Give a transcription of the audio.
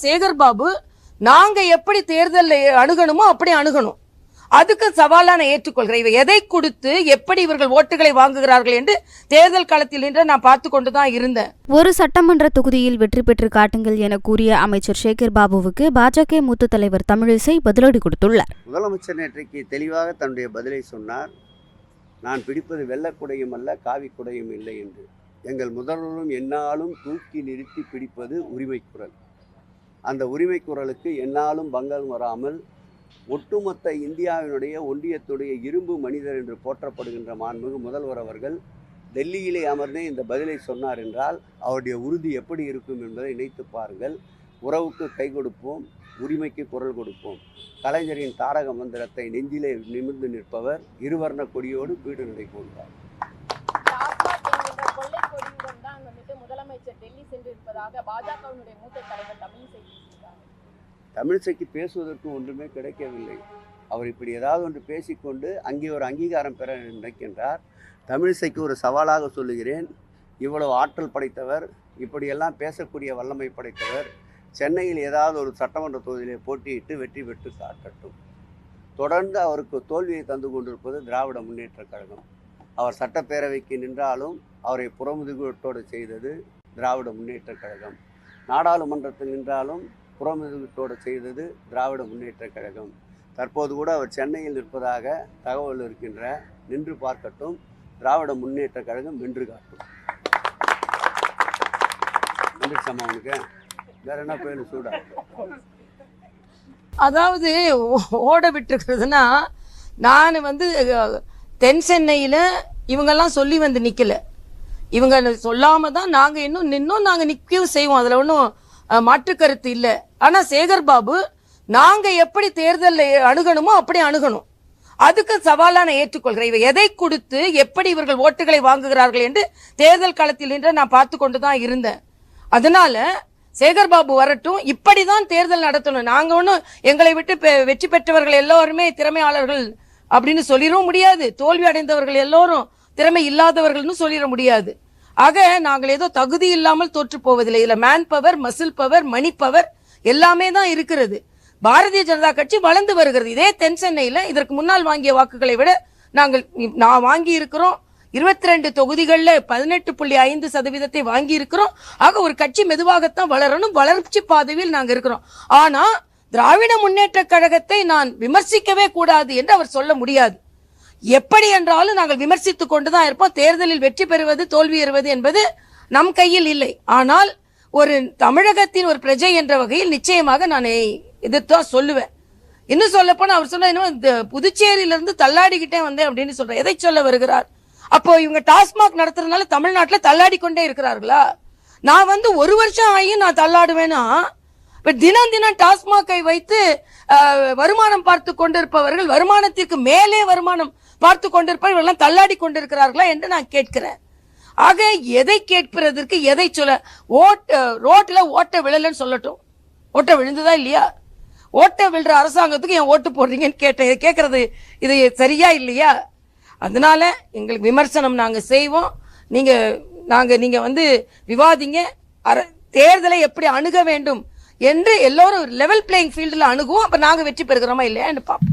சேகர் பாபு நாங்க எப்படி தேர்தல் அணுகணுமோ அப்படி அணுகணும். அதுக்கு சவாலான ஏற்றுக்கொள்கிறேன். இவை எதை கொடுத்து எப்படி இவர்கள் ஓட்டுகளை வாங்குகிறார்கள் என்று தேர்தல் களத்தில் நின்று நான் பார்த்து கொண்டுதான் இருந்தேன். ஒரு சட்டமன்ற தொகுதியில் வெற்றி பெற்று காட்டுங்கள் என கூறிய அமைச்சர் சேகர் பாபுவுக்கு பாஜக மூத்த தலைவர் தமிழிசை பதிலடி கொடுத்துள்ளார். முதலமைச்சர் நேற்றைக்கு தெளிவாக தன்னுடைய பதிலை சொன்னார். நான் பிடிப்பது வெள்ளக்குடையும் அல்ல காவி குடையும் இல்லை என்று. எங்கள் முதல்வரும் எந்நாளும் தூக்கி நிறுத்தி பிடிப்பது உரிமை குரல். அந்த உரிமை குரலுக்கு எந்நாளும் பங்கம் வராமல் ஒட்டுமொத்த இந்தியாவினுடைய ஒன்றியத்துடைய இரும்பு மனிதர் என்று போற்றப்படுகின்ற மாண்புமிகு முதல்வர் அவர்கள் டெல்லியிலே அமர்ந்தே இந்த பதிலை சொன்னார் என்றால் அவருடைய உறுதி எப்படி இருக்கும் என்பதை நினைத்து பாருங்கள். உறவுக்கு கை கொடுப்போம், உரிமைக்கு குரல் கொடுப்போம். கலைஞரின் தாரக மந்திரத்தை நெஞ்சிலே நிமிர்ந்து நிற்பவர் இருவர்ண கொடியோடு வீடு நடை போகிறார். முதலமைச்சர் டெல்லி சென்றிருப்பதாக பாஜகவினுடைய மூத்த தலைவர் தமிழிசைக்கு பேசுவதற்கு ஒன்றுமே கிடைக்கவில்லை. அவர் இப்படி ஏதாவது ஒன்று பேசிக்கொண்டு அங்கே ஒரு அங்கீகாரம் பெற நினைக்கின்றார். தமிழிசைக்கு ஒரு சவாலாக சொல்லுகிறேன். இவ்வளவு ஆற்றல் படைத்தவர், இப்படியெல்லாம் பேசக்கூடிய வல்லமை படைத்தவர் சென்னையில் ஏதாவது ஒரு சட்டமன்ற தொகுதியிலே போட்டியிட்டு வெற்றி பெற்று காட்டட்டும். தொடர்ந்து அவருக்கு தோல்வியை தந்து கொண்டிருப்பது திராவிட முன்னேற்ற கழகம். அவர் சட்டப்பேரவைக்கு நின்றாலும் அவரை புறமுதுகோடு செய்தது திராவிட முன்னேற்ற கழகம். நாடாளுமன்றத்தில் நின்றாலும் புறமுதுகோடு செய்தது திராவிட முன்னேற்ற கழகம். தற்போது கூட அவர் சென்னையில் நிற்பதாக தகவல் இருக்கின்ற. நின்று பார்க்கட்டும், திராவிட முன்னேற்ற கழகம் வென்று காட்டும். வந்துடுச்சம்மா அவனுக்கு வேற என்ன பேரு சூடா? அதாவது ஓட விட்டுருக்கிறதுனா, நான் தென் சென்னையில் இவங்கெல்லாம் சொல்லி நிற்கல. இவங்க சொல்லாம தான் நாங்கள் இன்னும் நாங்கள் நிற்கவும் செய்வோம். அதில் ஒன்றும் மாற்று கருத்து இல்லை. ஆனால் சேகர் பாபு நாங்க எப்படி தேர்தல் அணுகணுமோ அப்படி அணுகணும். அதுக்கு சவாலான ஏற்றுக்கொள்கிறேன். இவை எதை கொடுத்து எப்படி இவர்கள் ஓட்டுகளை வாங்குகிறார்கள் என்று தேர்தல் களத்தில் நின்று நான் பார்த்து கொண்டுதான் இருந்தேன். அதனால சேகர் பாபு வரட்டும், இப்படிதான் தேர்தல் நடத்தணும். நாங்க ஒன்றும் எங்களை விட்டு வெற்றி பெற்றவர்கள் எல்லோருமே திறமையாளர்கள் அப்படின்னு சொல்லிடவும் முடியாது. தோல்வி அடைந்தவர்கள் எல்லோரும் திறமை இல்லாதவர்கள்னு சொல்லிட முடியாது. ஆக நாங்கள் ஏதோ தகுதி இல்லாமல் தோற்று போவதில்லை. இதுல man power, muscle power, money power எல்லாமே தான் இருக்கிறது. பாரதிய ஜனதா கட்சி வளர்ந்து வருகிறது. இதே தென் சென்னையில இதற்கு முன்னால் வாங்கிய வாக்குகளை விட நான் வாங்கி இருக்கிறோம். 22 தொகுதிகளில் 18.5% வாங்கி இருக்கிறோம். ஆக ஒரு கட்சி மெதுவாகத்தான் வளரணும், வளர்ச்சி பாதையில் நாங்கள் இருக்கிறோம். ஆனா திராவிட முன்னேற்ற கழகத்தை நான் விமர்சிக்கவே கூடாது என்று அவர் சொல்ல முடியாது. எப்படி என்றாலும் நாங்கள் விமர்சித்துக் கொண்டுதான் இருப்போம். தேர்தலில் வெற்றி பெறுவது தோல்வியேறுவது என்பது நம் கையில் இல்லை. ஆனால் ஒரு தமிழகத்தின் ஒரு பிரஜை என்ற வகையில் நிச்சயமாக நான் இதுதான் சொல்லுவேன். இன்னும் சொல்ல போனா அவர் சொன்ன புதுச்சேரியிலிருந்து தள்ளாடிக்கிட்டே வந்தேன் அப்படின்னு சொல்றேன். எதை சொல்ல வருகிறார்? அப்போ இவங்க டாஸ்மாக் நடத்துறதுனால தமிழ்நாட்டில் தள்ளாடி கொண்டே இருக்கிறார்களா? நான் 1 வருஷம் ஆகியும் நான் தள்ளாடுவேனா? இப்ப தினம் தினம் டாஸ்மாகை வைத்து வருமானம் பார்த்து கொண்டிருப்பவர்கள், வருமானத்திற்கு மேலே வருமானம் பார்த்து கொண்டிருப்பவர்கள் எல்லாம் தள்ளாடி கொண்டிருக்கிறார்களா என்று நான் கேட்கிறேன். ஆக எதை கேட்பதற்கு எதை சொல்ல? ரோட்ல ஓட்ட விழலன்னு சொல்லட்டும். ஓட்ட விழுந்துதா இல்லையா? ஓட்ட விழுற அரசாங்கத்துக்கு ஏன் ஓட்டு போடுறீங்கன்னு கேட்கறது இது சரியா இல்லையா? அதனால எங்களுக்கு விமர்சனம் நாங்க செய்வோம். நீங்க விவாதிங்க. தேர்தலை எப்படி அணுக வேண்டும் என்று எல்லோரும் லெவல் பிளேயிங் ஃபீல்டில் அணுகுவோம். அப்ப நாங்க வெற்றி பெறுகிறோமா இல்லையா பார்ப்போம்.